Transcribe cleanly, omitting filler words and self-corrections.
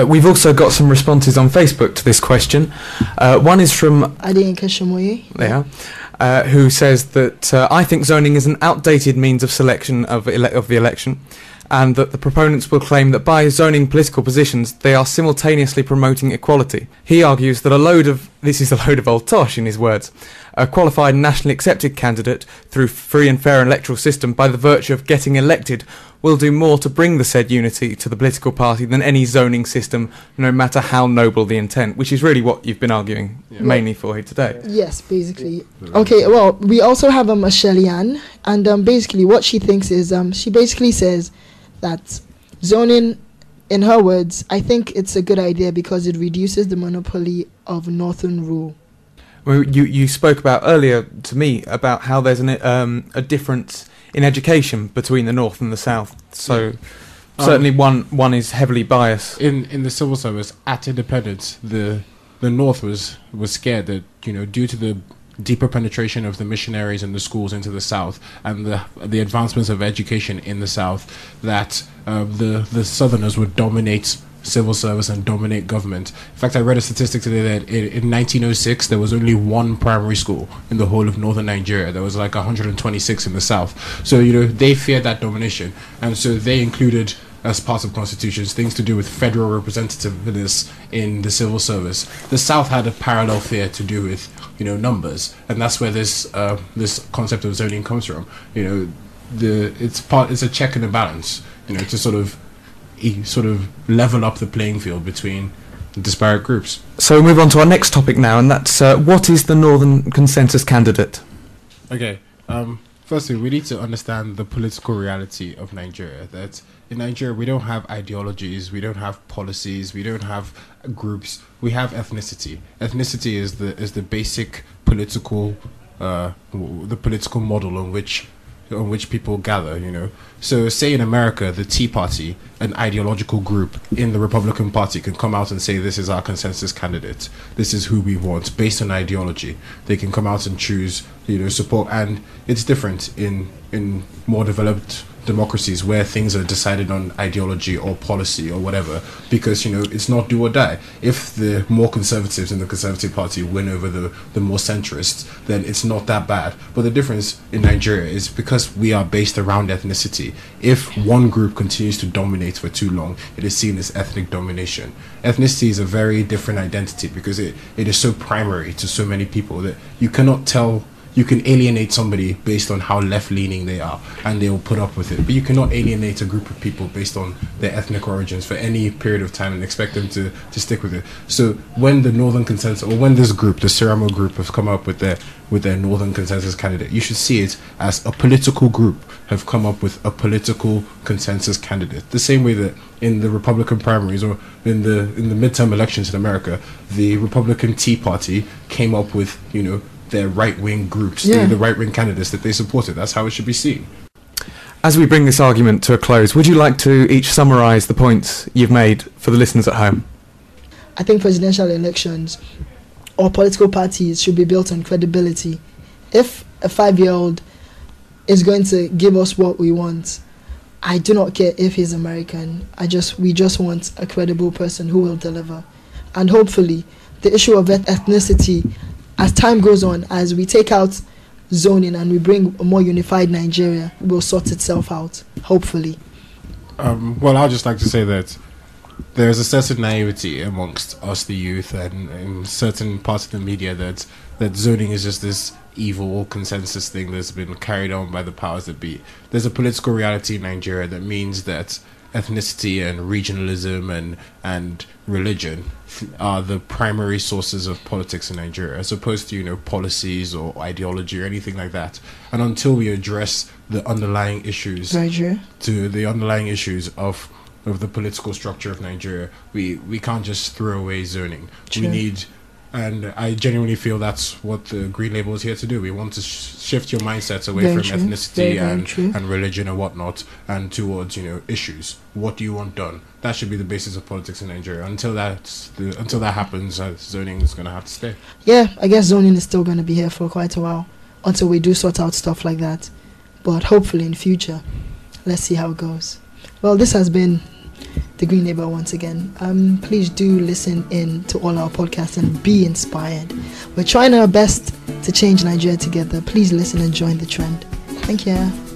We've also got some responses on Facebook to this question. One is from There. Who says that I think zoning is an outdated means of selection of the election, and that the proponents will claim that by zoning political positions they are simultaneously promoting equality. He argues that this is a load of old tosh, in his words. A qualified nationally accepted candidate through free and fair electoral system, by the virtue of getting elected, will do more to bring the said unity to the political party than any zoning system, no matter how noble the intent, which is really what you've been arguing mainly for here today. Yes, basically. Okay, well, we also have Shelley Ann, and basically what she thinks is, she basically says that zoning, in her words, I think it's a good idea because it reduces the monopoly of northern rule. Well, you spoke about earlier to me about how there's a difference in education between the north and the south. So certainly one is heavily biased. In the civil service at independence, the north was scared that, due to the deeper penetration of the missionaries and the schools into the south and the advancements of education in the south, that the southerners would dominate civil service and dominate government. In fact, I read a statistic today that in 1906 there was only one primary school in the whole of northern Nigeria. There was like 126 in the south. So they feared that domination, and so they included, as part of constitutions, things to do with federal representativeness in the civil service. The south had a parallel fear to do with numbers, and that's where this concept of zoning comes from. It's a check and a balance, to sort of level up the playing field between disparate groups. So we'll move on to our next topic now, and that's what is the Northern Consensus candidate? Okay, firstly, we need to understand the political reality of Nigeria. That in Nigeria, we don't have ideologies, we don't have policies, we don't have groups. We have ethnicity. Ethnicity is the basic political model on which people gather. So say in America, the Tea Party, an ideological group in the Republican Party, can come out and say, this is our consensus candidate, this is who we want, based on ideology. They can come out and choose support, and it's different in more developed democracies where things are decided on ideology or policy or whatever, because it's not do or die. If the more conservatives in the Conservative Party win over the more centrists, then it's not that bad. But the difference in Nigeria is because we are based around ethnicity. If one group continues to dominate for too long, it is seen as ethnic domination. Ethnicity is a very different identity because it is so primary to so many people that you cannot tell. You can alienate somebody based on how left-leaning they are, and they will put up with it. But you cannot alienate a group of people based on their ethnic origins for any period of time and expect them to stick with it. So when the Northern Consensus, or when this group, the Siramo group, have come up with their Northern Consensus candidate, you should see it as a political group have come up with a political consensus candidate. The same way that in the Republican primaries or in the midterm elections in America, the Republican Tea Party came up with, their right-wing groups, the right-wing candidates that they supported. That's how it should be seen. As we bring this argument to a close, would you like to each summarise the points you've made for the listeners at home? I think presidential elections or political parties should be built on credibility. If a 5-year-old is going to give us what we want, I do not care if he's American. We just want a credible person who will deliver. And hopefully, the issue of ethnicity, as time goes on, as we take out zoning and we bring a more unified Nigeria, will sort itself out, hopefully. Well, I'd just like to say that there's a certain naivety amongst us, the youth, and in certain parts of the media that zoning is just this evil consensus thing that's been carried on by the powers that be. There's a political reality in Nigeria that means that ethnicity and regionalism and religion are the primary sources of politics in Nigeria, as opposed to policies or ideology or anything like that. And until we address the underlying issues, of the political structure of Nigeria, we can't just throw away zoning. True. We need. And I genuinely feel that's what the Green Label is here to do. We want to shift your mindsets away from ethnicity and religion and whatnot, and towards issues. What do you want done? That should be the basis of politics in Nigeria. Until that happens, zoning is going to have to stay. Yeah, I guess zoning is still going to be here for quite a while until we do sort out stuff like that. But hopefully in future, let's see how it goes. Well, this has been the Green Neighbor once again. Please do listen in to all our podcasts and be inspired. We're trying our best to change Nigeria together. Please listen and join the trend. Thank you.